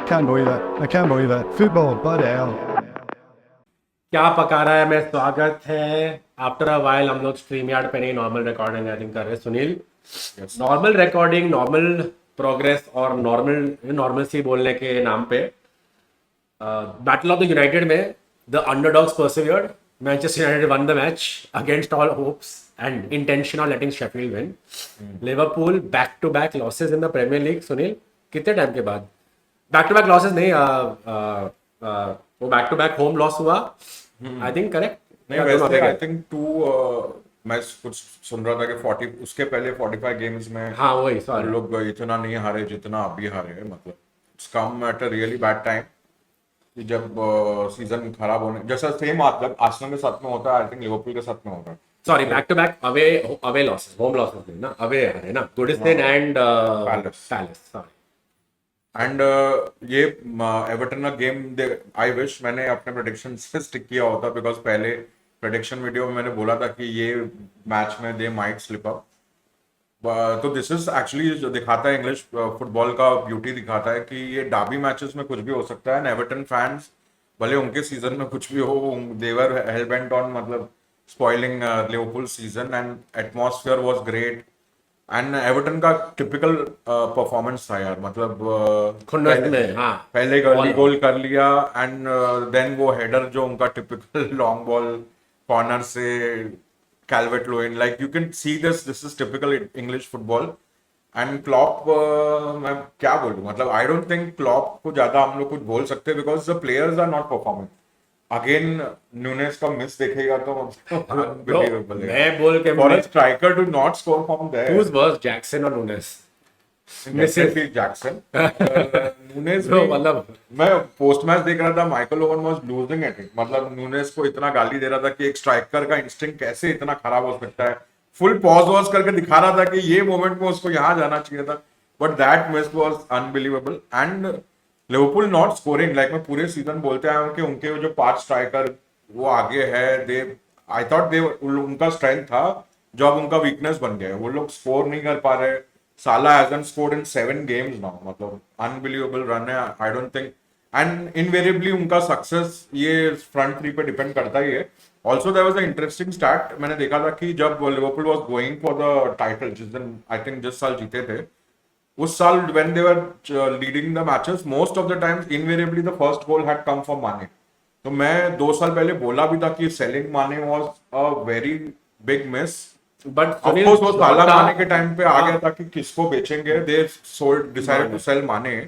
can't believe it. I can't believe it. Football, but hell. क्या पका रहा है मैं स्वागत है आफ्टर अ वाइल हम लोग स्ट्रीम यार्ड पे नहीं नॉर्मल रिकॉर्डिंग आई थिंक कर रहे हैं Sunil normal recording normal progress और नॉर्मल बोलने के नाम पे बैटल ऑफ द यूनाइटेड में the underdogs persevered Manchester United won the match against all hopes and intention of letting Sheffield win Liverpool back to back losses in the Premier League Sunil कितने time के बाद back to back losses नहीं वो back to back home loss हुआ I think correct नहीं वैसे I think मैं कुछ सुन रहा था कि 40 उसके पहले 45 गेम्स में हाँ वही सॉरी लोग इतना नहीं हारे जितना अभी हारे हैं मतलब it's come at a really bad time कि जब सीजन खराब होने जैसा सेम आर्सेनल के साथ में होता है आई थिंक लिवरपूल के साथ में होता है sorry back to back away losses home losses नहीं ना अवे है ना Goodison and Palace sorry and ये एवर्टन का गेम आई विश मैंने अपने प्रेडिक्शन से स्टिक किया होता बिकॉज पहले प्रेडिक्शन वीडियो में मैंने बोला था कि ये मैच में दे माइट स्लिप अप तो दिस इज एक्चुअली जो दिखाता है इंग्लिश फुटबॉल का ब्यूटी दिखाता है कि ये डार्बी मैचेस में कुछ भी हो सकता है एंड एवर्टन फैंस भले उनके सीजन में कुछ भी हो देवर हेल बेंट ऑन मतलब spoiling Liverpool season and atmosphere was great and Everton का टिपिकल परफॉर्मेंस था यार मतलब पहले अर्ली गोल कर लिया एंड देन वो हेडर जो उनका टिपिकल लॉन्ग बॉल कॉर्नर से Calvert lion like you can see this is typical English football and Klopp मैं क्या बोलूं मतलब आई डोंट थिंक क्लॉप को ज्यादा हम लोग कुछ बोल सकते because the players are not performing again Nunez का मिस देखेगा तो अनबिलीवेबल है मैं बोल के for a striker to not score from there who's worse Jackson और नूनेस डेफिनेटली जैक्सन नूनेस मतलब मैं पोस्ट मैच देख रहा था Michael Owen was losing it मतलब नूनेस को इतना गाली दे रहा था कि एक स्ट्राइकर का इंस्टिंक्ट कैसे इतना खराब हो सकता है फुल पॉज वॉज करके दिखा रहा था कि ये मोमेंट में उसको यहाँ जाना चाहिए था but that miss was unbelievable and Liverpool not scoring like मैं पूरे सीजन बोलते आया हूँ कि उनके जो 5 स्ट्राइकर वो आगे है दे आई थॉट दे उनका स्ट्रेंथ था जो अब उनका वीकनेस बन गया है वो लोग स्कोर नहीं कर पा रहे साला hasn't scored in 7 games now मतलब अनबिलीवेबल रन है I don't think and invariably उनका सक्सेस ये फ्रंट थ्री पे डिपेंड करता ही है also there was a interesting stat मैंने देखा था कि जब Liverpool was going for the title जिस दिन आई थिंक जिस साल जीते थे उस साल when they were leading the matches most of the times invariably the first goal had come from माने तो मैं 2 साल पहले बोला भी था कि सेलिंग माने was a very big miss but of course वो साला माने के टाइम पे आ गया था कि किसको बेचेंगे they decided to sell माने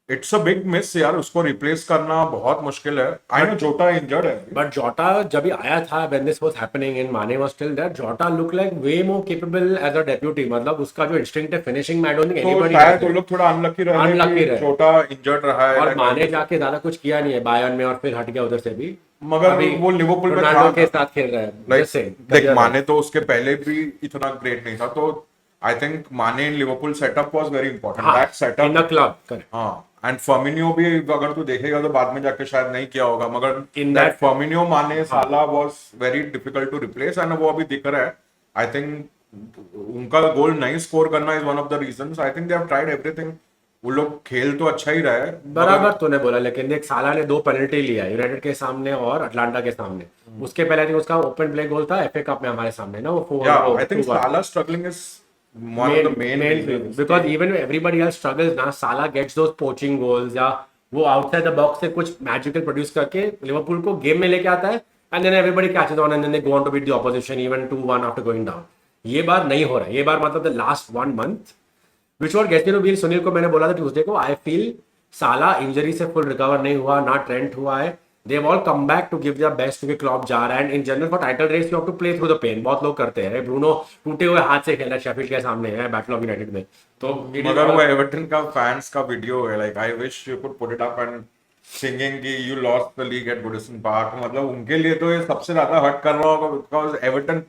इट्स अ बिग मिस यार उसको रिप्लेस करना बहुत मुश्किल है आई नो जोटा इंजर्ड है बट जोटा जब ही आया था when this was happening and Mane was still there जोटा look like way more capable as a deputy मतलब उसका जो इंस्टिंक्ट है फिनिशिंग में I don't think anybody शायद वो लोग थोड़ा अनलकी रहे जोटा इंजर्ड रहा है और माने जाके ज्यादा कुछ किया नहीं है बायर्न में और फिर हट गया उधर से भी मगर वो लिवरपूल में था के साथ खेल रहा है जैसे देख माने तो उसके पहले भी इतना ग्रेट नहीं था तो आई थिंक माने in Liverpool setup was very important that setup in the club correct हां एंड फर्मिनियो भी अगर तू देखेगा तो बाद में जाके शायद नहीं किया होगा मगर इन दैट फर्मिनियो माने साला was very difficult to replace and वो अभी दिख रहा है आई थिंक उनका गोल नहीं स्कोर करना is one of the reasons I think they have tried everything वो लोग खेल तो अच्छा ही रहा है बराबर तूने बोला लेकिन देख साला ने 2 पेनल्टी लिया यूनाइटेड के सामने और अटलांटा के सामने उसके पहले think उसका ओपन प्ले गोल था एफए कप में हमारे सामने ना वो 4 आई थिंक साला struggling is one of the main reasons because even everybody else struggles ना साला gets those poaching goals या वो outside the box से कुछ magical produce करके लिवरपूल को गेम में लेके आता है and then everybody catches on and then they go on to beat the opposition even 2-1 after going down ये बार नहीं हो रहा है ये बार मतलब the last 1 month which what gets me to feel Sunil को मैंने बोला था ट्यूसडे को I feel साला इंजरी से फुल रिकवर नहीं हुआ ना ट्रेंट हुआ है they have all come back to give their best क्योंकि क्लॉप जा रहा है and in general for title race you have to play through the pain बहुत लोग करते हैं ब्रूनो टूटे हुए हाथ से खेल रहा है शेफील्ड के सामने है बैटल ऑफ यूनाइटेड में तो मगर वो एवर्टन का फैंस का वीडियो है like I wish you could put it up and singing कि you lost the league at Goodison Park मतलब उनके लिए तो ये सबसे ज्यादा हर्ट कर रहा होगा बिकॉज एवर्टन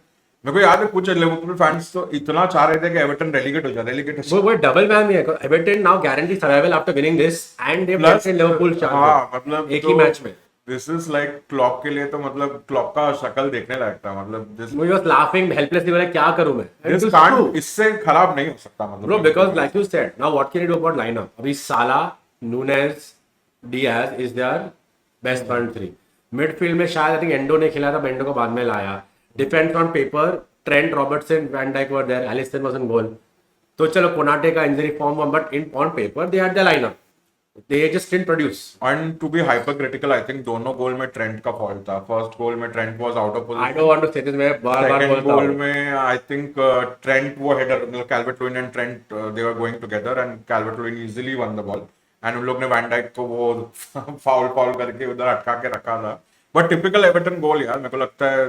मेरे को याद है कुछ लिवरपूल फैंस तो इतना चाह रहे थे कि एवर्टन रेलीगेट हो जाए वो डबल वैन है Everton now guarantee survival after winning this and they played Liverpool हां मतलब एक ही मैच में दिस इज लाइक क्लॉप के लिए तो मतलब क्लॉप का शक्ल देखने लायक था मतलब दिस वो वाज लाफिंग हेल्पलेसली बोला क्या करूं मैं दिस कांट इससे खराब नहीं हो सकता मतलब bro because like you said now what can you do about lineup अभी साला Nunez, Diaz is their best front three. Midfield में शायद आई थिंक एंडो ने खेला था, एंडो को बाद में लाया. Defence on paper Trent, Robertson, van Dijk were there, Alisson was in goal. तो चलो कोनाटे का इंजरी फॉर्म हुआ, but in on paper they had the lineup, they just didn't produce. And to be hypercritical, I think दोनों goal में Trent का fault था. First goal में Trent was out of I position. Don't want to say this, मैं बार-बार second बोलता goal हूं. में आई थिंक ट्रेंट वो हेडर, मतलब Calvert Lewin and Trent they were going together and Calvert Lewin easily won the ball. And उन लोग ने वैन डाइक को वो फाउल करके उधर अटका के रखा था. बट टिपिकल एवर्टन गोल यार, मेरे को लगता है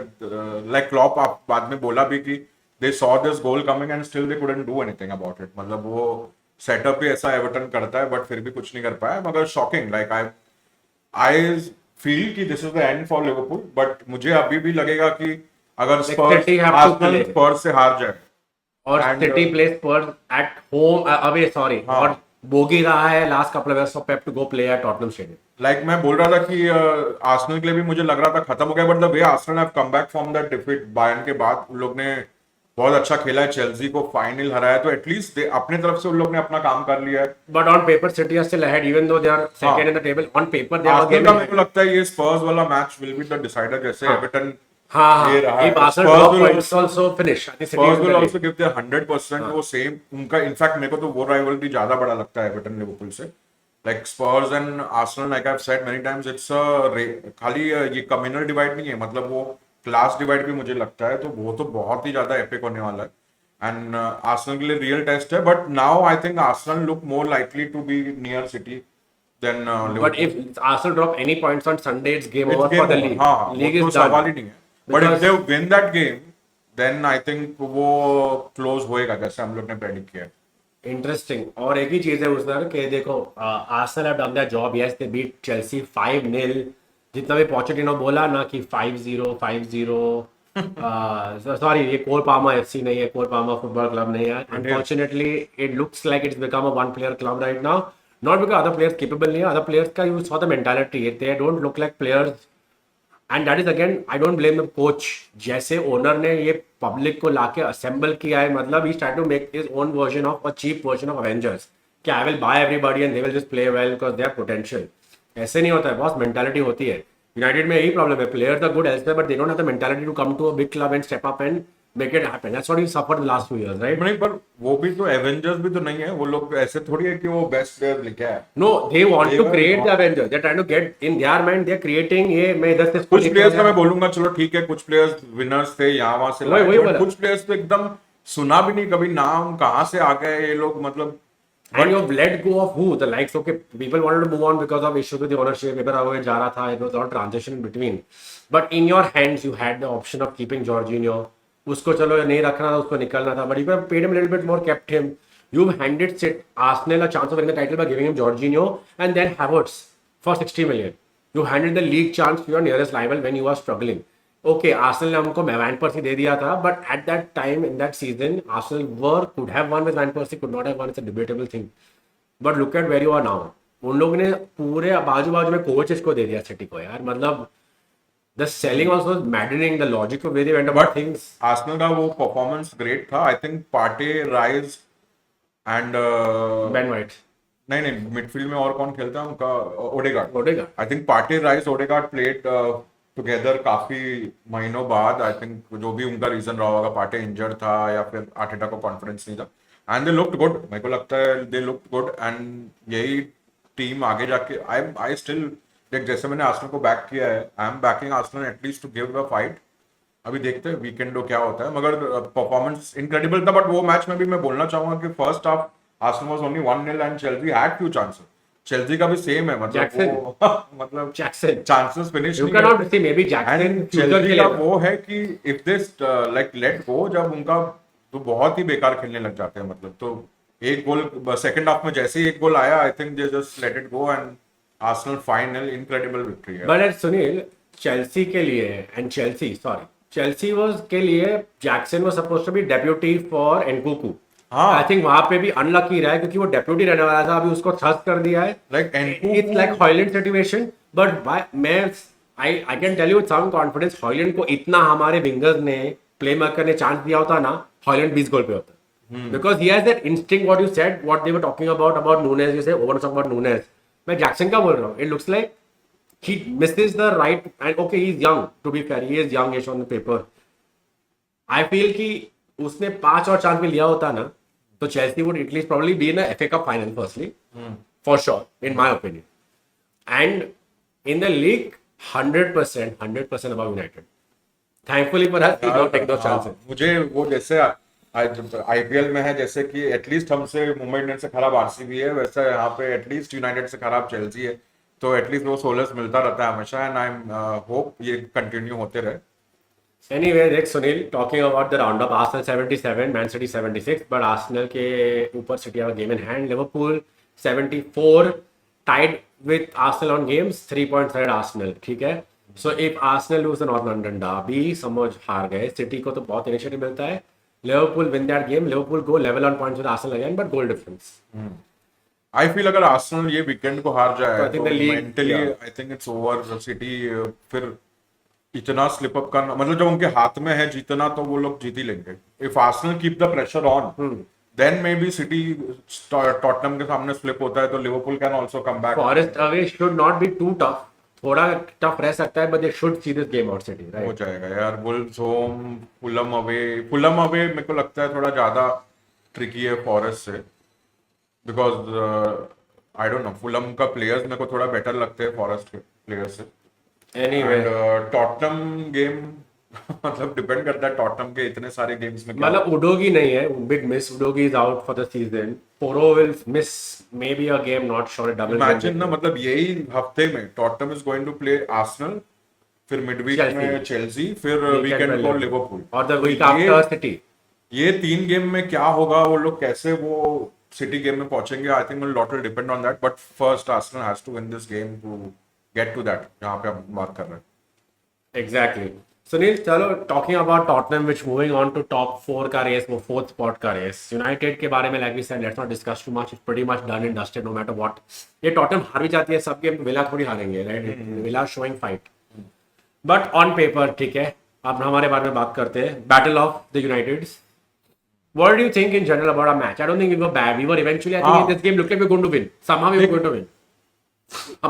लाइक क्लॉप आप बाद में बोला भी कि they saw this goal coming and still they couldn't do anything about it. मतलब वो सेटअप ही ऐसा एवर्टन करता है बट फिर भी कुछ नहीं कर पाया. मगर शॉकिंग, लाइक आई फील कि this is the end for Liverpool. But मुझे अभी भी लगेगा कि अगर City have to Arsenal play. Spurs से हार जाए और And, City plays Spurs at home away, sorry, हाँ. और बोगी रहा है last couple of years for Pep to go play at Tottenham stadium. Like मैं बोल रहा था कि आर्सेनल के लिए भी मुझे लग रहा था खत्म हो गया, but the way Arsenal have come back from that defeat Bayern के बाद, उन लोग ने बहुत अच्छा खेला है, चेल्सी को फाइनल हराया. तो एटलीस्ट अपने तरफ से उन लोग ने अपना काम कर लिया है. But on paper City are still ahead even though they are second in the table. On paper they are Arsenal game का मेरे को लगता है ये स्पर्स वाला match will be the decider. जैसे एवर्टन हां, ये रहा है. If Arsenal Spurs drop will points also finish, I think Spurs will City also give there 100%. वो सेम उनका, इनफैक्ट मेरे को तो वो राइवलरी ज्यादा बड़ा लगता है एवर्टन लिवरपूल से. Like Spurs and Arsenal, like I have said many times, it's खाली ये कम्युनल डिवाइड नहीं है, मतलब वो क्लास डिवाइड भी मुझे लगता है. तो वो तो बहुत ही ज्यादा एपिक होने वाला है एंड आर्सेनल के लिए रियल टेस्ट है. But now I think Arsenal look more likely to be near City than Liverpool. But if Arsenal drop any points on Sunday it's game It's over game for the over. League. हाँ, league वो is तो सवाल ही done. नहीं है. But if Because- they win that game then I think वो close होएगा जैसे हम लोग ने प्रेडिक्ट किया है. इंटरेस्टिंग. और एक ही चीज है उसमें कि देखो Arsenal have done their job. Yes they beat Chelsea 5-0. जितना भी पोचेटिनो बोला ना कि 5-0 सॉरी, ये कोल पामा एफसी नहीं है, कोल पामा फुटबॉल क्लब नहीं है. Unfortunately it looks like it's become a one player club right now. Not because other players capable नहीं है, अदर प्लेयर्स का use for the mentality, they don't look like players. And that is again I don't blame the coach. जैसे owner ने ये public को लाके assemble किया है, मतलब he trying to make his own version of a cheap version of Avengers कि I will by everybody and they will just play well because they have potential. ऐसे नहीं होता है बॉस, मेंटालिटी होती है. यूनाइटेड में यही प्रॉब्लम है, players are good elsewhere but they don't have the mentality to come to a big club and step up and make it happen. That's what we suffered the last few years, right? नहीं, पर वो भी तो Avengers भी तो नहीं है. वो लोग ऐसे थोड़ी है कि वो बेस्ट प्लेयर लेके आए. No, they want They to were create not- the Avengers. They're trying to get in their mind. They're creating ये मैं इधर से कुछ प्लेयर्स का मैं बोलूंगा चलो ठीक है, कुछ प्लेयर्स विनर्स थे यहाँ वहां से वही लाए, बोला. but कुछ प्लेयर्स तो एकदम सुना भी नहीं कभी, नाम कहाँ से आ गए ये लोग, मतलब. And you've let go of who? The likes, okay, people wanted to move on because of issues with the ownership. Paper away जा रहा था, it was all transition in between. But in your hands, you had the option of keeping Jorginho. उसको चलो नहीं रखना था, उसको निकलना था. But you could have paid him a little bit more, kept him. You've handed Arsenal a chance of winning the title by giving him Jorginho and then Havertz for 60 million. You handed the league chance to your nearest rival when you were struggling. Okay, Arsenal ने हमको van पर्सी दे दिया था, but at that time in that season, Arsenal could have won with Van Persie, could not have won. It's a debatable thing. But look at where you are now. उन लोगों ने पूरे बाजू में कोचेस को दे दिया सिटी को यार. मतलब the selling also was maddening. The logic of where they went about things. Arsenal का वो परफॉर्मेंस ग्रेट था. I think Partey, rice and Ben White, नहीं मिडफील्ड में और कौन खेलता है उनका, Odegaard. Odegaard. I think Partey, rice, Odegaard played together काफी महीनों बाद. आई थिंक जो भी उनका रीजन रहा होगा, पार्टे इंजर्ड था या फिर आर्टेटा को कॉन्फिडेंस नहीं था. And they looked good. मेरे को लगता है दे लुक्ड गुड एंड यही टीम आगे जाके आई स्टिल देख, जैसे मैंने आर्सेनल को बैक किया है, I am banking Arsenal at least to give a fight. अभी देखते हैं वीकेंड क्या होता है. मगर परफॉर्मेंस इनक्रेडिबल था. बट वो मैच में भी मैं बोलना चाहूंगा कि first half Arsenal was only 1-0 and Chelsea had few chances. Chelsea का भी सेम है, मतलब वो मतलब Jackson. चांसेस फिनिश You नहीं cannot करते. see maybe Jackson and future Chelsea के का लिए. वो है कि if this like let go, जब उनका तो बहुत ही बेकार खेलने लग जाते हैं. मतलब तो एक गोल सेकंड हाफ में जैसे ही एक गोल आया, आई think they just let it go and Arsenal final incredible victory है. But Sunil, Chelsea के लिए and Chelsea was के लिए Jackson was supposed to be deputy for Nkunku. हाँ. I think वहां पे भी अनलकी रहा है क्योंकि वो डेप्यूटी रहने वाला था, अभी उसको थ्रस्ट कर दिया है. Like Nkunku- It's like Højlund situation, but I can tell you with some confidence, Højlund को इतना हमारे विंगर्स ने, प्लेमेकर ने चांस दिया होता ना, Højlund 20 गोल पे होता. Because he has that instinct, what you said, what they were talking about Nunez, you say, over talk about Nunez. मैं जैक्सन का बोल रहा हूँ. It looks like he misses the right, and okay, he's young, to be fair, he is youngish on the paper. I feel कि उसने 5 और chance भी लिया होता ना, तो Chelsea would at least probably be in a FA Cup final firstly, for sure, in my opinion. And in the league, 100% above United. Thankfully for us, we don't take those chances. मुझे वो जैसे IPL में है जैसे कि at least हमसे Mumbai Indians से खराब आरसीबी है, वैसे यहाँ पे एटलीस्ट यूनाइटेड से खराब चेल्सी है, तो एटलीस्ट वो सोलस मिलता रहता है हमेशा. एंड आई एम होप ये कंटिन्यू होते रहे. Anyway, Rick Sunil talking about the roundup. Arsenal 77, Man City 76, but Arsenal के ऊपर City have a game in hand. Liverpool 74, tied with Arsenal on games, 3 points ahead Arsenal. ठीक है. So if Arsenal lose the North London derby, समझ हार गए. City को तो बहुत इनिशिएटिव मिलता है. Liverpool win that game. Liverpool go level on points with Arsenal again, but goal difference. I feel अगर आर्सेनल ये वीकेंड को हार जाए I think तो the league- mentally I think it's over. City फिर इतना स्लिप अप करना, मतलब जब उनके हाथ में है जीतना तो वो लोग जीत ही लेंगे. If Arsenal keep the pressure on then may be city Tottenham के सामने स्लिप होता है तो Liverpool can also come back. Forest away should not be too tough. थोड़ा टफ रह सकता है, but they should see this game out City, हो right? जाएगा यार. वुल्व्स होम, फुलम अवे मेरे को लगता है थोड़ा ज्यादा ट्रिकी है फॉरेस्ट से, because I don't know, Fulham का प्लेयर्स मेरे को थोड़ा बेटर लगते हैं फॉरेस्ट के प्लेयर्स से. Anyway. एंड टॉटनम गेम मतलब डिपेंड करता है टॉटनम के इतने सारे गेम्स में क्या. मतलब उडोगी नहीं है, big miss. Udogie is out for the season. Porro will miss maybe a game, not sure. Double imagine ना, मतलब यही हफ्ते में Tottenham is going to play Arsenal, फिर मिडवीक में चेल्सी, फिर वीकेंड को लिवरपूल, और द वीक आफ्टर सिटी. ये 3 गेम में क्या होगा, वो लोग कैसे वो सिटी गेम में पहुंचेंगे. I think lot will depend on that, but first Arsenal has to win this game to get to that जहां पे हम बात कर रहे हैं. एग्जैक्टली. सुनील, चलो talking about Tottenham which moving on to top 4 का रेस, वो 4th स्पॉट का रेस. यूनाइटेड के बारे में like we said, let's not discuss too much. It's pretty much done and dusted no matter what. ये Tottenham हार भी जाती है सब गेम, विला थोड़ी हारेंगे, right? Villa showing fight, but on paper ठीक है. अब हमारे बारे में बात करते हैं. Battle of the Uniteds. What do you think in general about our match? I don't think we were bad. We were eventually, I think, in this game looked like we were going to win. Somehow we were going to win.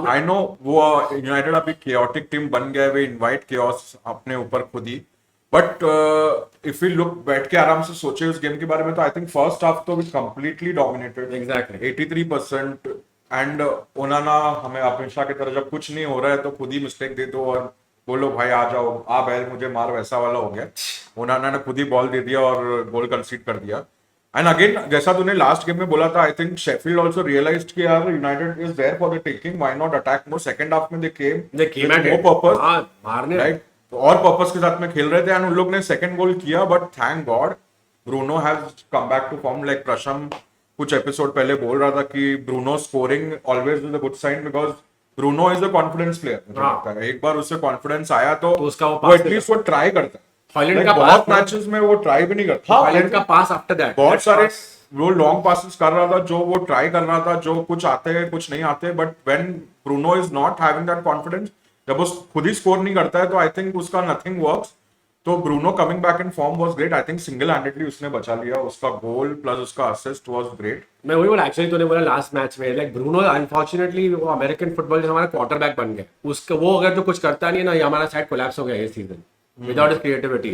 I know वो United अभी chaotic team बन गया है, वे invite chaos अपने ऊपर खुद ही. But if you look, बैठ के आराम से सोचे उस गेम के बारे में, तो आई थिंक फर्स्ट हाफ तो we completely dominated. Exactly. 83%. And Onana हमें हमेशा की तरह जब कुछ नहीं हो रहा है तो खुद ही मिस्टेक दे दो और बोलो भाई आ जाओ, आ बैल मुझे मार, वैसा वाला हो गया. ओनाना ने खुद ही बॉल दे दिया और गोल कंसीड कर दिया. एंड अगेन जैसा तूने लास्ट गेम में बोला था, I think Sheffield also realised कि यार United is there for the taking, why not attack more. Second half में they came at no it. Purpose, हाँ, मारने. राइट, और पर्पस के साथ में खेल रहे थे. एंड उन लोग ने सेकंड गोल किया, but thank God Bruno has come back to form. Like Prasham कुछ एपिसोड पहले बोल रहा था कि Bruno scoring always is a good sign, because Bruno is a confidence player. मुझे लगता है एक बार उससे कॉन्फिडेंस आया तो उसका वो वो एटलीस्ट वो ट्राई करता है. हॉलैंड Like, का बहुत पास, मैचेस में वो ट्राई भी नहीं करता. हॉलैंड का पास आफ्टर दैट, बहुत सारे वो लॉन्ग पासेस कर रहा था, जो वो ट्राई कर रहा था, जो कुछ आते हैं कुछ नहीं आते. But when Bruno is not having that confidence, जब वो खुद ही स्कोर नहीं करता है, तो आई थिंक उसका नथिंग वर्क्स. तो Bruno coming back in form was great. I think single handedly उसने बचा लिया. उसका गोल प्लस उसका असिस्ट वाज ग्रेट. मैं वही बोला. एक्चुअली तूने बोला लास्ट मैच में, लाइक ब्रूनो अनफॉर्चुनेटली वो अमेरिकन फुटबॉल जो हमारा क्वार्टरबैक बन गया, उसका वो अगर तो कुछ करता नहीं है ना, ये हमारा साइड कोलैप्स हो गया ये season without his creativity,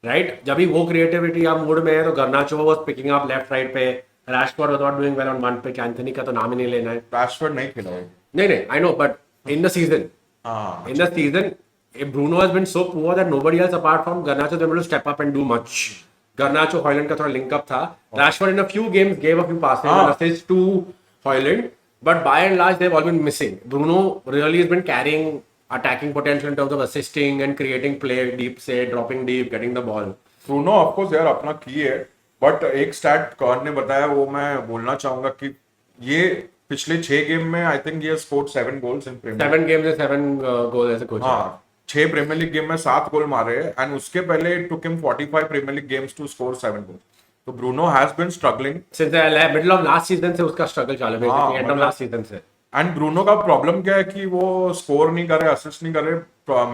right? जब भी वो क्रिएटिविटी आप मूड में है तो Garnacho was picking up left right पे, Rashford was not doing well on one pitch. Antony का तो नाम ही नहीं लेना है. रैशफोर्ड नहीं खेला है. नहीं, I know, but in the season, हाँ, in the season, Bruno has been so poor that nobody else apart from Garnacho is able to step up and do much. Garnacho, Højlund का थोड़ा link up था. Rashford in a few games gave a few passes and assists to Højlund, but by and large they've all been missing. Bruno really has been carrying attacking potential in terms of assisting and creating play deep, say dropping deep, getting the ball. Bruno of course यार अपना की है, but एक stat corn ने बताया, वो मैं बोलना चाहूंगा कि ये पिछले 6 गेम में आई थिंक ये scored 7 goals in premier. 7 games and 7 goals as a coach. हाँ, 6 प्रीमियर लीग गेम में 7 गोल मारे. एंड उसके पहले it took him 45 Premier League games to score 7 goal. तो Bruno has been struggling Since the middle of last season से उसका struggle चालू है, हाँ, end of मतलब- last season से. एंड ब्रूनो का प्रॉब्लम क्या है कि वो स्कोर नहीं करे, असिस्ट नहीं करे.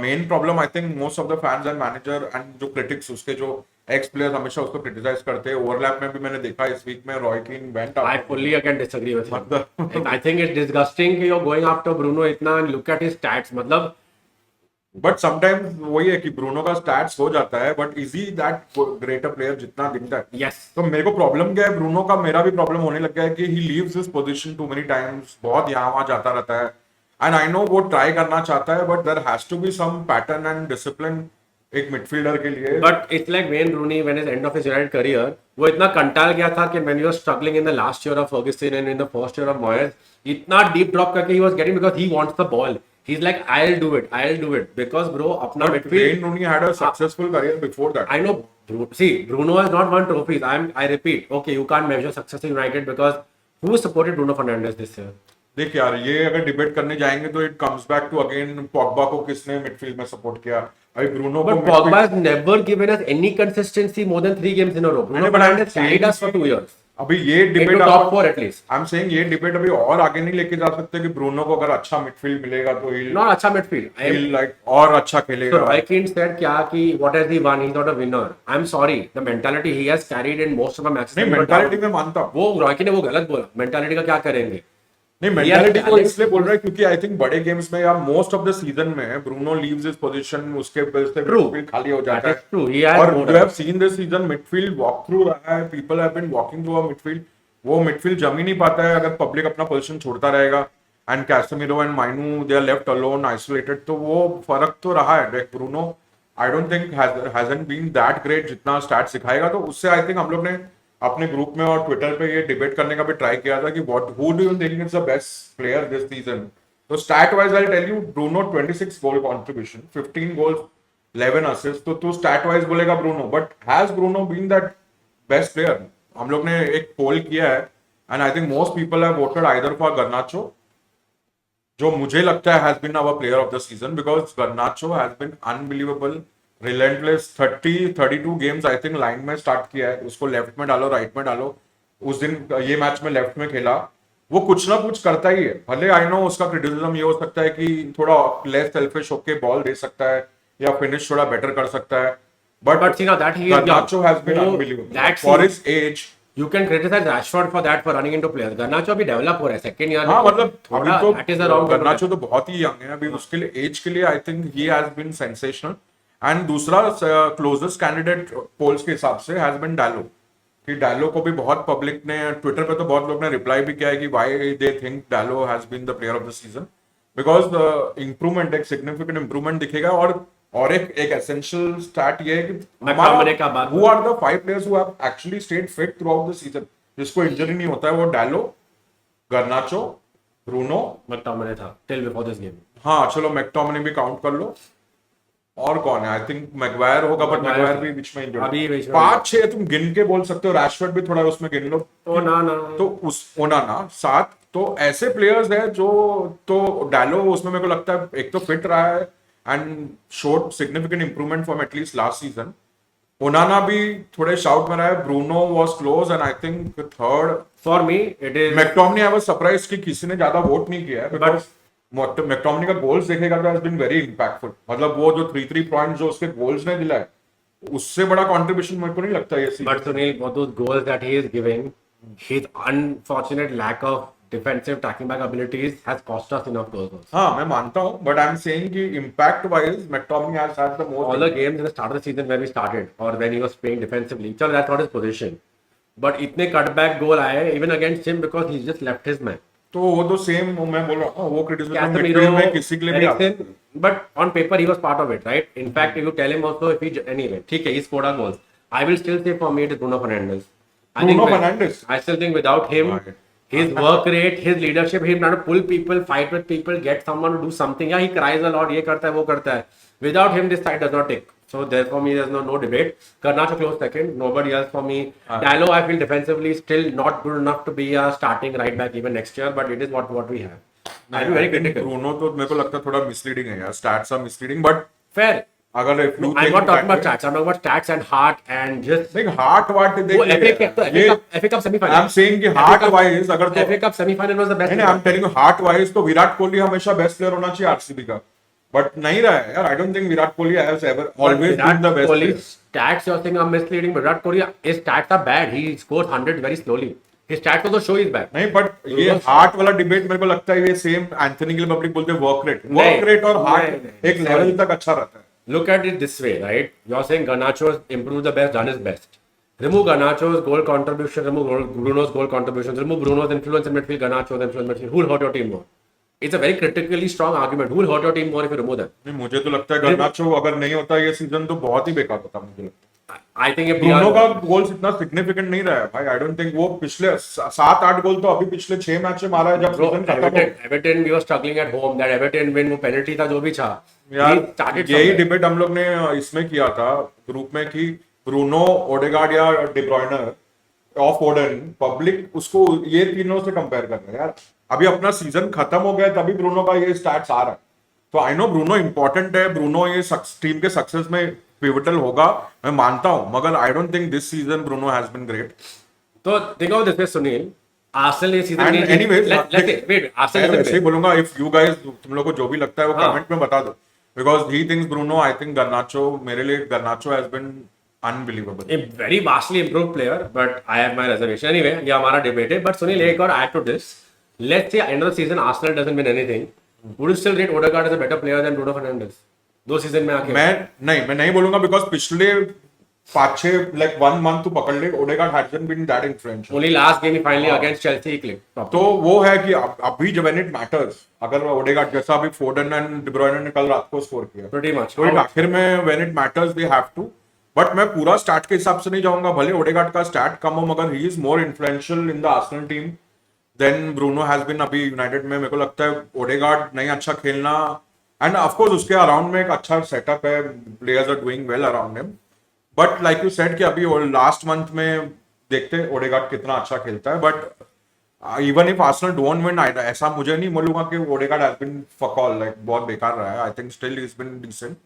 Main problem I think most of the fans and manager and जो क्रिटिक्स उसके जो एक्स प्लेयर्स हमेशा उसको क्रिटिसाइज करते हैं. ओवरलैप में भी मैंने देखा इस वीक में रॉय कीन went I fully again disagree with him. मतलब I think it's disgusting कि you're going after Bruno इतना and look at his stats. मतलब बट समटाइम्स वही है कि ब्रूनो का स्टैट्स हो जाता है, but is he that greater player जितना दिखता है. yes, तो मेरे को प्रॉब्लम क्या है ब्रूनो का, मेरा भी प्रॉब्लम होने लग गया है कि he leaves his position too many times, बहुत यहाँ वहां जाता रहता है. एंड आई नो वो ट्राई करना चाहता है, but there has to be some pattern and discipline एक मिडफील्डर के लिए. but it's like Wayne Rooney when his end of his United career वो इतना कंटाल गया था कि when he was struggling in the last year of Ferguson and in the first year of Moyes इतना deep drop करके he was getting because he wants the ball. He's like I'll do it because bro अपना midfield. Wayne Rooney had a successful career before that. I know. See, Bruno has not won trophies. I repeat. Okay, you can't measure success in United because who supported Bruno Fernandes this year? देख यार, ये अगर debate करने जाएंगे तो it comes back to again Pogba को किसने midfield में सपोर्ट किया. अभी ब्रूनो को But Pogba has never given us any consistency more than 3 games in a row. Bruno Fernandes carried us for 2 years. अभी ये Into debate top 4 at least. I am saying ये debate अभी और आगे नहीं लेके जा सकते कि ब्रूनो को अगर अच्छा मिडफील्ड मिलेगा तो Not अच्छा midfield. he'll like और अच्छा So खेलेगा. Roy Keane said क्या कि what has he won? He's not a winner. I'm sorry. The mentality he has carried in most of the matches. नहीं, मेंटालिटी में मानता हूं. वो रॉय कीन ने वो गलत बोला. मेंटालिटी का क्या करेंगे? नहीं, मेंटालिटी को इसलिए बोल रहा है क्योंकि आई थिंक बड़े गेम्स में या मोस्ट ऑफ द सीजन में ब्रूनो लीव्स हिज पोजीशन, उसके वजह से मिडफील्ड खाली हो जाता That है. is true. He has और more you have seen this season midfield walk through रहा है. People have been walking through a midfield. वो मिडफील्ड जम ही नहीं पाता है अगर पब्लिक अपना पोजीशन छोड़ता रहेगा. And Casemiro and Mainoo they are left alone isolated. तो वो फर्क तो रहा है. Like Bruno I don't think hasn't been that great जितना स्टैट्स सिखाएगा. तो उससे आई थिंक हम लोग ने अपने ग्रुप में और ट्विटर पे ये डिबेट करने का भी ट्राई किया था कि what who do you think is the best player this season. तो stat wise I tell you Bruno 26 goal contribution, 15 goals, 11 assist. तो तू स्टैट वाइज बोलेगा Bruno, but has Bruno been that best player? हम लोग ने एक poll किया है and I think most people have voted either for Garnacho, जो मुझे लगता है has been our player of the season because Garnacho has been unbelievable, relentless. 32 games I think line में स्टार्ट किया है. उसको लेफ्ट में डालो, राइट में डालो. उस दिन ये मैच में लेफ्ट में खेला. वो कुछ ना कुछ करता ही है. भले आई नो उसका क्रिटिसिज्म ये हो सकता है कि थोड़ा लेस सेल्फिश होके बॉल दे सकता है या फिनिश थोड़ा बेटर कर सकता है. But see now that he is young. Garnacho has been वो- unbelievable that's for it. his age. You can criticize Rashford for that for running into players. Garnacho अभी डेवलप हो रहा है सेकंड ईयर. हाँ, मतलब अभी तो that is the wrong गर्नाचो तो बहुत ही यंग है अभी. उसके लिए एज के लिए I think he has been sensational. And दूसरा क्लोजेस्ट कैंडिडेट पोल्स के हिसाब से हैज बीन डालो. कि डालो को भी बहुत पब्लिक ने ट्विटर पे तो बहुत लोग ने रिप्लाई भी किया है कि why they think Dalot has been the player of the season because improvement, एक सिग्निफिकेंट इंप्रूवमेंट दिखेगा. और एक एसेंशियल स्टैट ये है कि मैकटोमिने का बात who are the 5 players who have actually stayed fit throughout the season, जिसको इंजरी नहीं होता है, वो डालो, गर्नाचो, ब्रूनो. McTominay था till before this game. हाँ चलो मैकटोमिने भी काउंट कर लो. और कौन है? आई थिंक मैगवायर होगा, बट मैगवायर भी बीच में इंजर्ड. अभी बीच में 5-6 तुम गिन के बोल सकते हो. रैशफोर्ड भी थोड़ा उसमें गिन लो. तो ना तो उस ओनाना 7. तो ऐसे प्लेयर्स है जो, तो डालो उसमें मेरे को लगता है एक तो फिट रहा है and showed significant improvement from at least last season. ओनाना भी थोड़े शाउट में रहा है. Bruno was close and I think third. for me it is McTominay I was surprise कि किसी ने ज्यादा वोट नहीं किया है बिकॉज मैकटोमिने का गोल्स देखेगा तो हैज बीन वेरी इंपैक्टफुल. मतलब वो जो 3 पॉइंट्स जो उसके गोल्स ने दिला है, उससे बड़ा कंट्रीब्यूशन मेरे को नहीं लगता ये season. but Sunil for those goals that he is giving, his unfortunate lack of defensive tracking back abilities has cost us enough those goals. हाँ मैं मानता हूँ, बट आई एम सेइंग कि impact wise McTominay has had the most. All the games in the start of the season when we started or when he was playing defensively, chal that's not his position, but इतने cutback goal आए even against him because he just left his man. तो वो तो same मैं बोल रहा हूँ, वो क्रिटिसिज्म Casemiro, मिडफील्ड में किसी के लिए भी आता है. Eriksen, but on paper he was part of it, right? In fact, if you tell him also if he anyway, ठीक है, he scored our goals. I will still say for me it is Bruno Fernandes. Bruno Fernandes. I still think without him, Okay. his work rate, his leadership, him trying to pull people, fight with people, get someone to do something. Yeah, he cries a lot, ये करता है, वो करता है. Without him, this side does not take. So therefore, me there's no debate. Garnacho close second. Nobody else for me. Dalot, I feel defensively still not good enough to be a starting right back even next year. But it is what we have. I'm very critical. Bruno तो मेरे को लगता है थोड़ा misleading है यार. Stats are misleading, but Fair. अगर if you I'm think not talking that about stats. I'm talking about stats and heart and just. नहीं, हार्ट वाट वो FA Cup semi-final. I am saying कि हार्ट वाइज अगर तो FA Cup semi-final was the best. नहीं, I am telling you heart wise तो विराट कोहली हमेशा best player होना चाहिए आरसीबी का. बट नहीं रहा है यार. I don't think Virat Kohli has ever always been the best Kohli's stats you're saying are misleading. Virat Kohli, his stats are bad. He scores 100 very slowly. His stats also show he's bad. नहीं. But ये heart वाला debate मेरे को लगता है ये same Anthony के लिए पब्लिक बोलते हैं वर्क रेट और हार्ट एक लेवल तक अच्छा रहता है. Look at it this way, right? You're saying Garnacho's improved the best, done his best. Remove Garnacho's goal contribution, remove Bruno's goal contributions, remove Bruno's influence in midfield, Garnacho's influence in midfield. Who will hurt your team more? It's a very critically strong argument. Who will hurt your team more if you remove them? नहीं, मुझे तो लगता है गर्नाचो अगर नहीं होता ये season तो बहुत ही बेकार होता मुझे लगता है. I think if ब्रूनो का गोल्स इतना सिग्निफिकेंट नहीं रहा है भाई. आई डोंट थिंक वो पिछले 7-8 गोल तो अभी पिछले 6 मैच में मारा है जब सीजन खत्म हो. Everton we were struggling at home. That Everton win वो पेनल्टी था जो भी था. यार He started यही somewhere. डिबेट हम लोग ने इसमें किया था ग्रुप में कि ब्रूनो, ओडेगार्ड या डी ब्रुयने ऑफ ओडन. पब्लिक उसको ये तीनों से कंपेयर कर रहे हैं यार. अभी अपना सीजन खत्म हो गया तभी ब्रूनो का ये स्टैट्स आ रहा है. तो आई नो ब्रूनो इंपॉर्टेंट है. ब्रूनो ये टीम के सक्सेस में पिवटल होगा मैं मानता हूं. मगर I don't think this season Bruno has been great. तो देखो दिस वे सुनील आर्सेनल ये season And anyways, wait Arsenal ऐसे ही बोलूंगा. इफ यू गाइस तुम लोग को जो भी लगता है वो हाँ. कमेंट में बता दो. Because he thinks Bruno. I think Garnacho, मेरे लिए Garnacho has been unbelievable. a very vastly improved player, but I have my reservation. Anyway, ये हमारा debate है. But Sunil, एक और add to this. Let's say end of the season Arsenal doesn't win anything. Would you still rate Odegaard as a better player than Bruno Fernandes? दो season में आके. मैं नहीं बोलूंगा बिकॉज पिछले 5-6 लाइक 1 मंथ तो पकड़ ले. Odegaard hasn't been that influential. Only last game he finally against Chelsea he clicked. तो वो है कि अभी जब व्हेन इट मैटर्स अगर ओडेगार्ड जैसा अभी फोर्डन एंड डी ब्रुयने ने कल रात को स्कोर किया Pretty much. तो आखिर में when it matters they have to. But मैं पूरा स्टार्ट के हिसाब से नहीं जाऊंगा. भले ओडेगार्ड का स्टार्ट कम हो मगर he is more influential in the Arsenal team than Bruno has been अभी यूनाइटेड में. मेरे को लगता है ओडेगार्ड नहीं अच्छा खेलना एंड ऑफ कोर्स उसके अराउंड में एक अच्छा सेटअप है. Players are doing well around him. But like you said कि अभी लास्ट मंथ में देखते हैं ओडेगार्ड कितना अच्छा खेलता है. But even if Arsenal don't win ऐसा मुझे नहीं बोलूंगा कि Odegaard has been fuck all like बहुत बेकार रहा है. I think still is been decent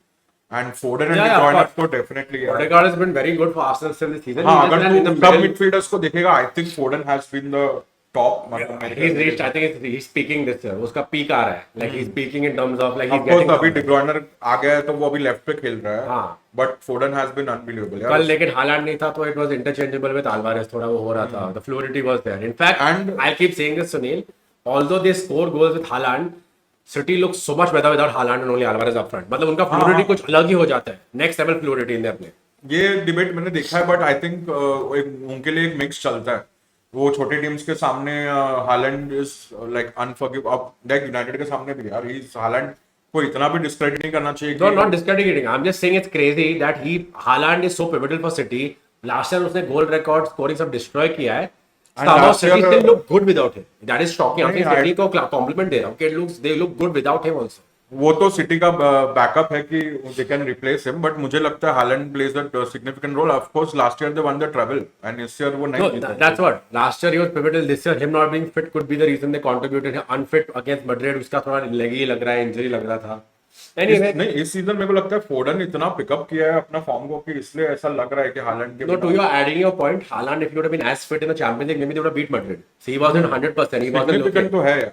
and Foden and De Bruyne तो definitely. Odegaard has been very good for Arsenal still this season. हाँ, He अगर has been in तू the सब middle. Midfielders को देखेगा I think Foden has been the top. He's reached. I think he's peaking this year. उसका peak आ रहा है. Like he's peaking in terms of like he's of course getting. अभी D ब्रुयने आ गया है तो वो अभी लेफ्ट पे खेल रहा है. हाँ. But Foden has been unbelievable कल लेकिन हालांड नहीं था तो it was interchangeable with Alvarez. थोड़ा वो हो रहा था. The fluidity was there. In fact And- I keep saying this Sunil, although they score goals with Haaland, City looks so much better without Haaland and only Alvarez up front. मतलब उनका fluidity कुछ अलग ही हो जाता है. Next level fluidity in their play. ये debate मैंने देखा है बट आई थिंक उनके लिए एक मिक्स चलता है. वो छोटे टीम्स के सामने हालैंड इज लाइक अनफॉरगिव. अब लाइक यूनाइटेड के सामने भी यार हालैंड को इतना भी डिस्क्रेडिट नहीं करना चाहिए. No, not discrediting. I'm just saying it's crazy that Haaland is so pivotal for City. Last year उसने गोल रिकॉर्ड स्कोरिंग सब डिस्ट्रॉय किया है. And Somehow last City year- still look good without him. That is shocking. I'm नहीं, saying City को compliment दे रहा हूँ. They look good without him also. वो तो सिटी का बैकअप है कि they can replace him. But मुझे लगता है Haaland plays a significant role. Of course last year they won the treble and इस ईयर वो No, नहीं जीते. that's what. Last year he was pivotal. This year him not being fit could be the reason they contributed. Unfit against Madrid उसका थोड़ा लग ही लग रहा है, इंजरी लग रहा था. Anyway, नहीं इस सीजन मेरे को लगता है फोर्डन इतना पिकअप किया है अपना फॉर्म को कि इसलिए ऐसा लग रहा है कि हालैंड के no, to your adding your point, Haaland if he would have been as fit in the Champions League, maybe they would have beat Madrid. So he wasn't 100%. He wasn't significant looking. तो है यार.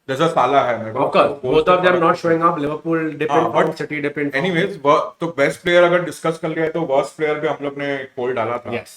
जैसा साला है मेरे को. Of course, both of them not showing up. Liverpool dip in हाँ, form, but City dip in form. Anyways तो बेस्ट प्लेयर अगर डिस्कस कर लिया है तो वर्स्ट प्लेयर पे हम लोग ने पोल डाला था. Yes.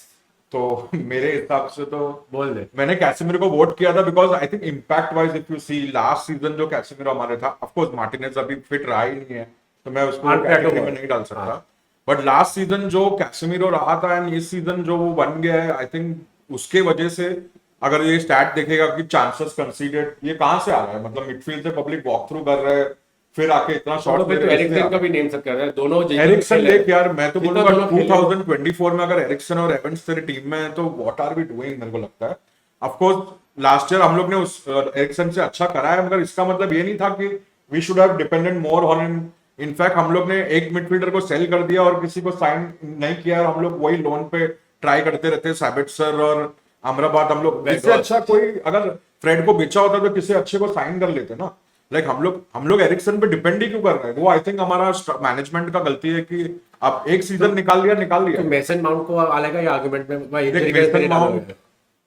तो मेरे हिसाब से तो बोल दे. मैंने कैसेमिरो को वोट किया था because I think impact wise if you see last season जो कैसेमिरो हमारे था. ऑफ कोर्स मार्टिनेज अभी फिट रहा ही नहीं है तो मैं उसको Unfair to कैटेगरी में both. नहीं डाल सकता. बट लास्ट सीजन जो कैसेमिरो रहा था एंड इस सीजन जो वो बन गया है आई थिंक उसके वजह से अगर ये स्टैट देखेगा कि चांसेस कंसीडर्ड ये कहाँ से आ रहा है. मतलब मिडफील्ड से पब्लिक वॉक थ्रू कर रहे हैं फिर आके इतना तो शॉट फिर तो एरिक्सन का भी नेम सब कर रहे हैं. दोनों एरिक्सन देख यार मैं तो जितना बोलूंगा दोनों खेले। 2024 में अगर एरिक्सन और एवेंस तेरी टीम में है तो व्हाट आर वी डूइंग मेरे को लगता है. ऑफ कोर्स लास्ट ईयर हम लोग ने उस एरिक्सन से अच्छा करा है मगर इसका मतलब ये नहीं था कि we should have dependent more on him. In fact हम लोग ने एक मिडफील्डर को सेल कर दिया और किसी को साइन नहीं किया और हम लोग वही लोन पे ट्राई करते रहते. सैबिट्सर और अमराबाद हम लोग इससे अच्छा कोई अगर फ्रेड को बेचा होता तो किसी अच्छे को साइन कर लेते ना. लाइक हम लोग एरिक्सन पे डिपेंड ही क्यों कर रहे हैं. वो आई थिंक हमारा मैनेजमेंट का गलती है कि अब एक सीजन निकाल लिया. तो मेसन माउंट को आलेगा ये आर्गुमेंट में भाई देख, इंजरी मेसन के माउंट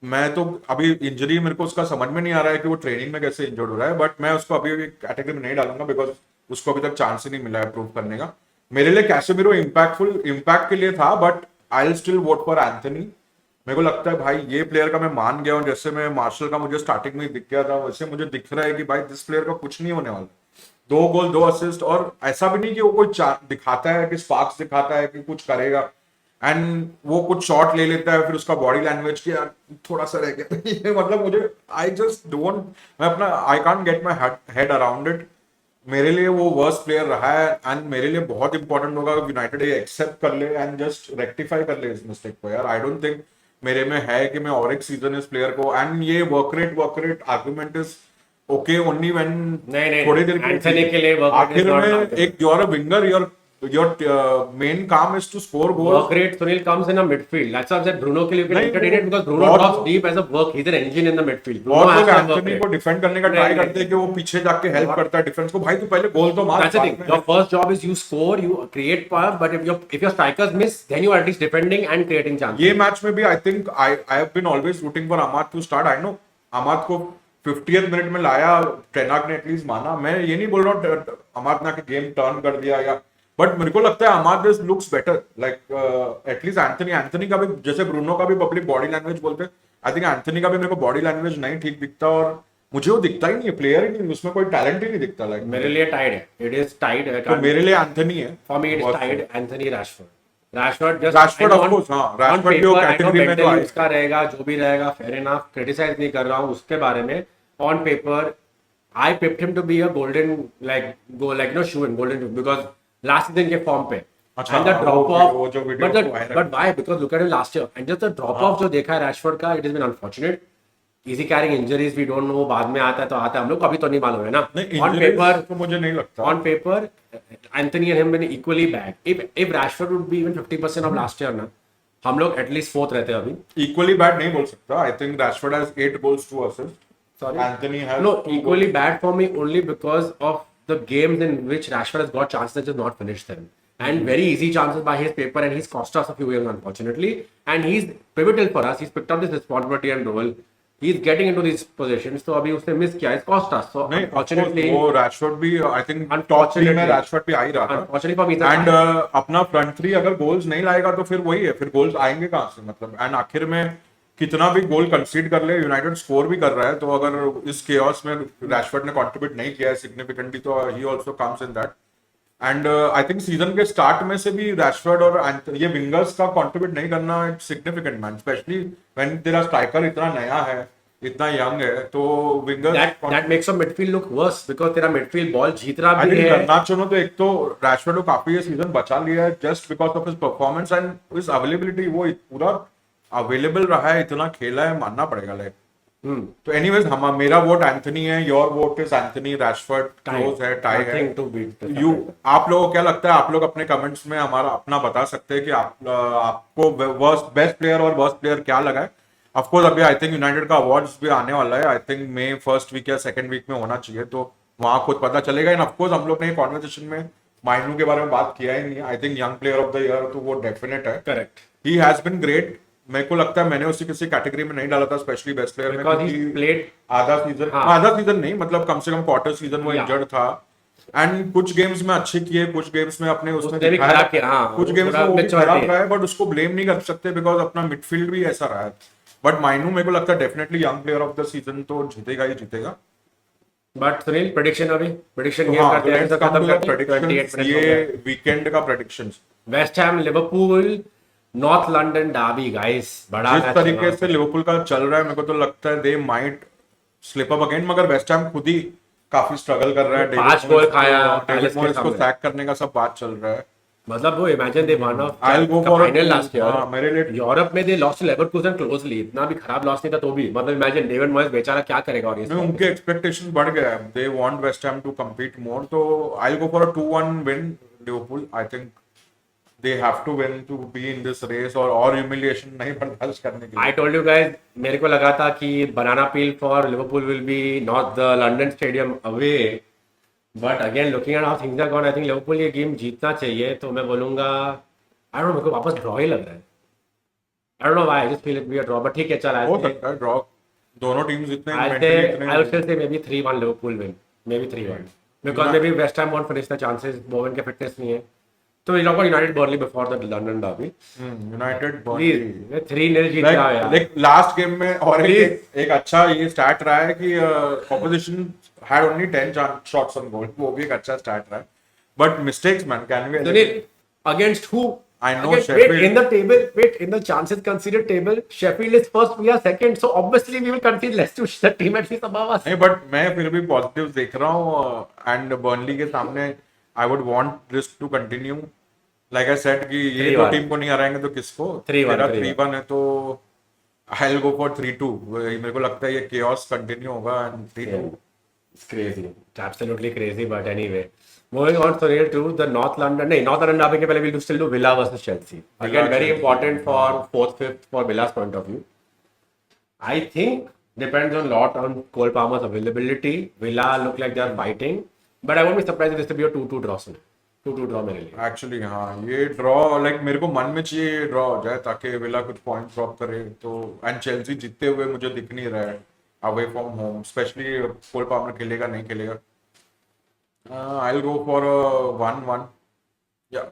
मैं तो अभी इंजरी मेरे को उसका समझ में नहीं आ रहा है कि वो ट्रेनिंग में कैसे इंजर्ड हो रहा है. बट मैं उसको अभी कैटेगरी में नहीं डालूंगा बिकॉज उसको अभी तक चांस ही नहीं मिला है प्रूव करने का। मेरे लिए कैसेमिरो इम्पैक्ट के लिए था, but I will still vote for Anthony. मेरे को लगता है भाई ये प्लेयर का मैं मान गया हूँ, जैसे मैं मार्शल का मुझे स्टार्टिंग में दिख गया था, वैसे मुझे दिख रहा है कि भाई दिस प्लेयर का कुछ नहीं होने वाला। 2 गोल 2 असिस्ट, और ऐसा भी नहीं कि वो कोई दिखाता है कि स्पार्क्स दिखाता है कि कुछ करेगा, एंड वो कुछ शॉट ले लेता है, फिर उसका बॉडी लैंग्वेज की यार थोड़ा सा रह गया ये मतलब मुझे आई जस्ट डोंट, मैं अपना I can't get my head around it. मेरे लिए वो वर्स्ट प्लेयर रहा है, एंड मेरे लिए बहुत इंपॉर्टेंट होगा यूनाइटेड ये एक्सेप्ट कर ले एंड जस्ट रेक्टिफाई कर ले इस मिस्टेक को यार। आई डोंट थिंक मेरे में है कि मैं और एक सीजन इस प्लेयर को, एंड ये work rate argument is okay only when नहीं थोड़ी देर एंथनी के लिए work rate is आखिर not में counted. एक you're a winger, your main काम is to score goals. Work rate Sunil comes in a midfield. That's why I said Bruno के लिए you can नहीं, entertain it because Bruno बहुत drops लोग- deep as a work. He's an engine in the midfield. Bruno बहुत has लोग to have work Anthony rate. को defend करने का नहीं, ट्राई नहीं। करते हैं कि वो पीछे जाके हेल्प करता है डिफेंस को। भाई तू पहले गोल तो मार। That's the thing. बाद Your में- first job is you score, you create power, but if your strikers miss, then you are at least defending and creating chances. ये मैच में भी I think I have been always rooting for Amad to start. I know Amad को 50th minute में लाया, टेनाक ने at least माना। मैं ये नहीं बोल रहा हूँ अमाद ने आके गेम टर्न कर दिया, या बट मेरे को लगता है Amad this looks better like at least Antony का भी, जैसे ब्रूनो का भी पब्लिक बॉडी लैंग्वेज बोलते हैं, आई थिंक एंथनी का भी मेरे को बॉडी लैंग्वेज नहीं ठीक दिखता, और मुझे वो दिखता ही नहीं है, प्लेयर ही नहीं, उसमें कोई टैलेंट ही नहीं दिखता लाइक। मेरे लिए tied है. It is tied. तो मेरे लिए एंथनी है। For me, it is tied. Anthony Rashford. Rashford Rashford, I know of course, हाँ, on Rashford भी वो paper, I know category में तो mentally आएगा। उसका रहेगा, जो भी रहेगा, fair enough. Criticize नहीं कर रहा हूँ उसके बारे में. On paper, I picked him to be a golden shoe in golden because last season के form पे. अच्छा, And the drop वो off, जो video but viral- why? Because look at him last year. And just the drop off जो देखा है Rashford का, it has been unfortunate. Easy carrying injuries, we don't know. बाद में आता है तो आता है, हम लोग को अभी तो नहीं मालूम है ना. नहीं, On injuries paper, तो मुझे नहीं लगता। on paper, Anthony and him been equally bad. If Rashford would be even 50% of last year ना, हम लोग at least 4th रहते अभी. इक्वली बैड नहीं बोल सकता। I think Rashford has 8 goals 2 assists। Sorry. Anthony has No, equally bad for me only because of the games in which Rashford has got chances and just not finished them. And very easy chances by his paper, and he's cost us a few games unfortunately. And he's pivotal for us. He's picked up this responsibility and role. He's getting into these positions. So अभी उसने miss किया. It's cost us. So नहीं, unfortunately, वो Rashford भी I think top 3 में Unfortunately. Rashford भी आ ही रहा था। unfortunately for me, it's a and tie. अपना फ्रंट 3 अगर गोल्स नहीं लाएगा तो फिर वही है, फिर गोल्स आएंगे कहाँ से मतलब। एंड आखिर में कितना भी गोल कंसीड कर ले, यूनाइटेड स्कोर भी कर रहा है, तो अगर इस केओस में रैशफोर्ड ने कंट्रीब्यूट नहीं किया है सिग्निफिकेंटली, तो ही also comes in that. And I think season के स्टार्ट में से भी रैशफोर्ड और ये विंगर्स का कंट्रीब्यूट नहीं करना it's significant man, specially when तेरा स्ट्राइकर इतना नया है, इतना यंग है, तो wingers That makes your midfield look worse because तेरा midfield बॉल जीत रहा आई भी थिंक है. गर्नाचो ने तो एक तो रैशफोर्ड को काफी ये सीजन बचा लिया है just because of his performance and his availability. वो पूरा अवेलेबल रहा है, इतना खेला है, मानना पड़ेगा लाइक। तो एनीवेज हम मेरा वोट एंथनी है, your vote is Anthony, Rashford close है, टाई है। Nothing to beat the you fact. आप लोगों को क्या लगता है? आप लोग अपने कमेंट्स में हमारा अपना बता सकते हैं कि आपको वर्स्ट बेस्ट प्लेयर और वर्स्ट प्लेयर क्या लगा है। ऑफ कोर्स अभी आई थिंक यूनाइटेड का अवार्ड्स भी आने वाला है, I think May first week या सेकंड वीक में होना चाहिए, तो वहां खुद पता चलेगा। एंड ऑफ कोर्स हम लोग ने कॉन्वर्सेशन में माइनू के बारे में बात किया ही नहीं। I think young player of the year तो वो डेफिनेट है, Correct. He has been great. मेरे को लगता है मैंने उसे किसी कैटेगरी में नहीं डाला था, स्पेशली बेस्ट प्लेयर में, Because he's क्योंकि played. आधा सीजन नहीं, मतलब कम से कम क्वार्टर सीजन वो Yeah. इंजर्ड था। एंड कुछ गेम्स में अच्छे किए, कुछ गेम्स में अपने उसने उसने भी दिखाया, खराब किया, हाँ, कुछ वो गेम्स में थोड़ा वो भी maturity खराब है। रहा है, बट उसको ब्लेम नहीं कर सकते बिकॉज अपना मिडफील्ड भी ऐसा रहा है। बट माइनू मेरे को लगता है definitely young player of the season तो जीतेगा ही जीतेगा। But सुनील प्रेडिक्शन अभी प्रेडिक्शन गेम हाँ, करते हैं, let's तो come खत्म to the करते हैं। 28 predictions, मिनट हो गए। ये वीकेंड का predictions. West Ham Liverpool north London Derby guys, बड़ा जिस match तरीके है। से लिवरपूल का चल रहा है, मेरे को तो लगता है they might slip up again, मगर वेस्ट हैम खुद ही काफी स्ट्रगल कर रहा है। 5 गोल खाया डेविड पैलेस के मॉयस को सामने। सैक करने का सब बात चल रहा है। मतलब वो imagine they one of I'll go for a final two. Last year, हाँ, मेरे लिए यूरोप में they lost to Leverkusen closely, इतना भी खराब लॉस नहीं था तो भी, मतलब इमेजिन डेविड मॉयस बेचारा क्या करेगा। और नहीं, उनके एक्सपेक्टेशन बढ़ गया है, they want West Ham to compete more, तो I will go for a 2-1 win Liverpool. I think they have to win to be in this race, और ह्यूमिलिएशन नहीं बर्दाश्त करने के आई लिए। टोल्ड यू गाइस, मेरे को लगा था कि banana peel for Liverpool will be not the London stadium away, but again looking at how things are gone, I think Liverpool ये गेम जीतना चाहिए। तो मैं बोलूंगा आई डोंट नो, मेरे को वापस ड्रॉ ही लग रहा है। I don't know why, I just feel it be a draw, but ठीक है चल। हो सकता है ड्रॉ, दोनों टीम्स इतने आई mentally इतने will say may be 3-1 Liverpool win, may be 3-1। because maybe West Ham won't finish the chances. Bowen के fitness नहीं है. So we'll talk about United Burnley before the London derby. United Please, 3-0 जीत रहा है यार. Like last game में और एक अच्छा ये स्टार्ट रहा है कि opposition had only 10 shots on goal, वो भी एक अच्छा स्टार्ट रहा है, but mistakes man can be Sunil, against who? I know Against, Sheffield. wait, in the table, wait, in the chances considered table, Sheffield is first, we are second, so obviously we will concede less to the team at least above us. नहीं, but मैं फिर भी positive देख रहा हूँ and Burnley के सामने I would want this to continue, like I said कि ये 3-1. दो टीम को नहीं हराएंगे तो किसको. 3-1, मेरा 3-1. 3-1 है तो आई विल गो फॉर 3-2. मेरे को लगता है ये chaos कंटिन्यू होगा and 3-2. It's crazy. It's absolutely crazy, but anyway. Moving on, Sunil, to the North London derby के पहले we'll still do Villa versus Chelsea. Again, very Chelsea. important for 4th, 5th for Villa's point of view. I think depends on lot on Cole Palmer's availability. Villa look like they are fighting, but I won't be surprised if this will be a 2-2 draw, Sunil. 2-2 draw मेरे लिए. Actually हाँ, ये draw like मेरे को मन में चाहिए draw हो जाए ताकि विला कुछ पॉइंट ड्रॉप करे. तो एंड चेल्सी जीतते हुए मुझे दिख नहीं रहा है away from home, especially Cole Palmer खेलेगा नहीं खेलेगा. आई विल गो फॉर 1-1 या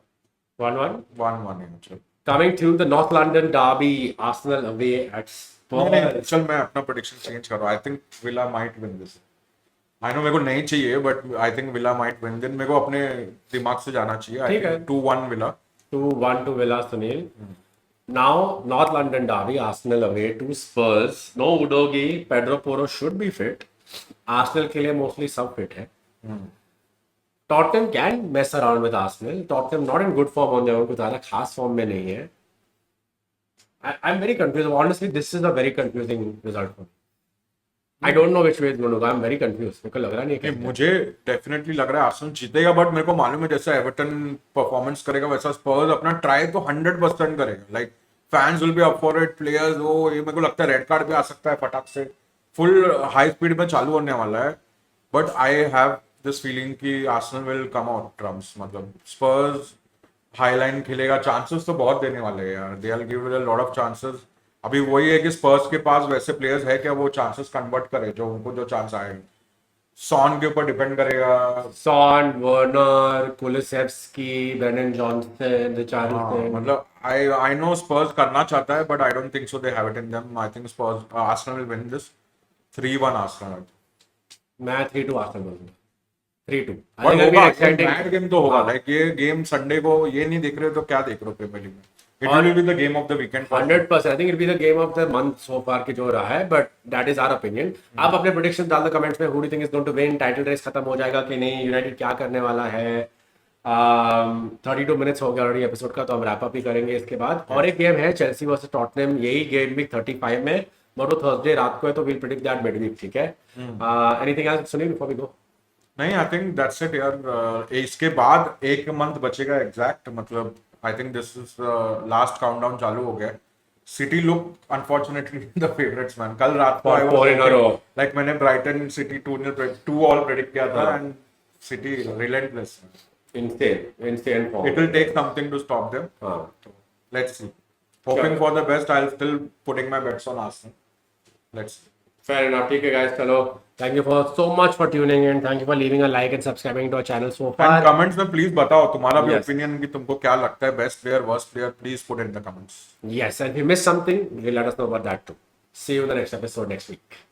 1-1. 1-1 है मतलब. Coming to the North London derby, Arsenal away at Spurs. चल मैं अपना प्रेडिक्शन चेंज कर रहा हूँ. I think villa might win this. I know मेरे को नहीं चाहिए but I think villa might win. दिन मेरे को अपने दिमाग से जाना चाहिए. ठीक है. 2-1 villa. 2-1 to Villa, Sunil. Now, North London derby, Arsenal away to Spurs. No Udogi, Pedro Porro should be fit. Arsenal के लिए mostly सब fit है. Tottenham can mess around with Arsenal. Tottenham not in good form on their own, कुछ ज़्यादा खास form में नहीं है. I'm very confused. Honestly, this is a very confusing result for me. I don't know which way it's going to go. I'm very confused. मेरे को लग रहा नहीं है नहीं, कि मुझे डेफिनेटली लग रहा है आर्सेनल जीतेगा, बट मेरे को मालूम है जैसा एवर्टन परफॉर्मेंस करेगा वैसा स्पर्स अपना ट्राई तो 100% करेगा. Like fans will be up for it, players वो ये मेरे को लगता है रेड कार्ड भी आ सकता है फटाक से. फुल हाई स्पीड में चालू होने वाला है. But I have this feeling कि Arsenal will come out trumps. मतलब स्पर्स हाई लाइन खेलेगा, चांसेस तो बहुत देने वाले हैं यार. They will give a lot of chances. अभी वही है कि स्पर्स के पास वैसे प्लेयर्स है क्या वो चांसेस कन्वर्ट करे जो उनको जो चांस आए. सॉन के ऊपर डिपेंड करेगा. Son, Werner, Kulusevski, Brennan Johnson, Richarlison. मतलब आई नो स्पर्स करना चाहता है but I don't think so they have it in them. I think Spurs Arsenal will win this 3-1 Arsenal. मैं 3-2 Arsenal बोलूंगा. 3-2. I think it'll be an exciting. Bad game तो होगा. हाँ. Like ये गेम संडे को ये नहीं देख रहे हो तो क्या देख रहे हो प्रीमियर लीग में. It will be the game of the weekend. 100%. I think it'll be the game of the month so far की जो रहा है, but that is our opinion. आप अपने predictions डाल दो कमेंट्स में. Who do you think is going to win? Title race खत्म हो जाएगा कि नहीं? यूनाइटेड क्या करने वाला है? 32 मिनट्स हो गया ऑलरेडी एपिसोड का, तो हम रैप अप ही करेंगे इसके बाद. और एक गेम है चेल्सी वर्सेस टॉटनहम. यही गेम वीक 35 में, बट वो थर्सडे रात को है, तो we'll predict that midweek. ठीक है. Anything else, Sunil, before we go? नहीं, आई थिंक दैट्स इट यार. इसके बाद एक मंथ बचेगा एग्जैक्ट. मतलब I think this is last countdown चालू हो गया. City look unfortunately the favourites man. कल रात को आई Four in a row. Like मैंने ब्राइटन सिटी 2-0 प्रेडिक्ट किया था and city relentless. Insane form. It will take something to stop them. हाँ. Let's see. Hoping for the best. I'll still putting my bets on Arsenal. Let's see. Fair enough. ठीक है guys, चलो. Thank you for so much for tuning in. Thank you for leaving a like and subscribing to our channel so far. And comments में please बताओ तुम्हारा भी Yes. opinion कि तुमको क्या लगता है best player, worst player. Please put it in the comments. Yes, and if you missed something, you let us know about that too. See you in the next episode next week.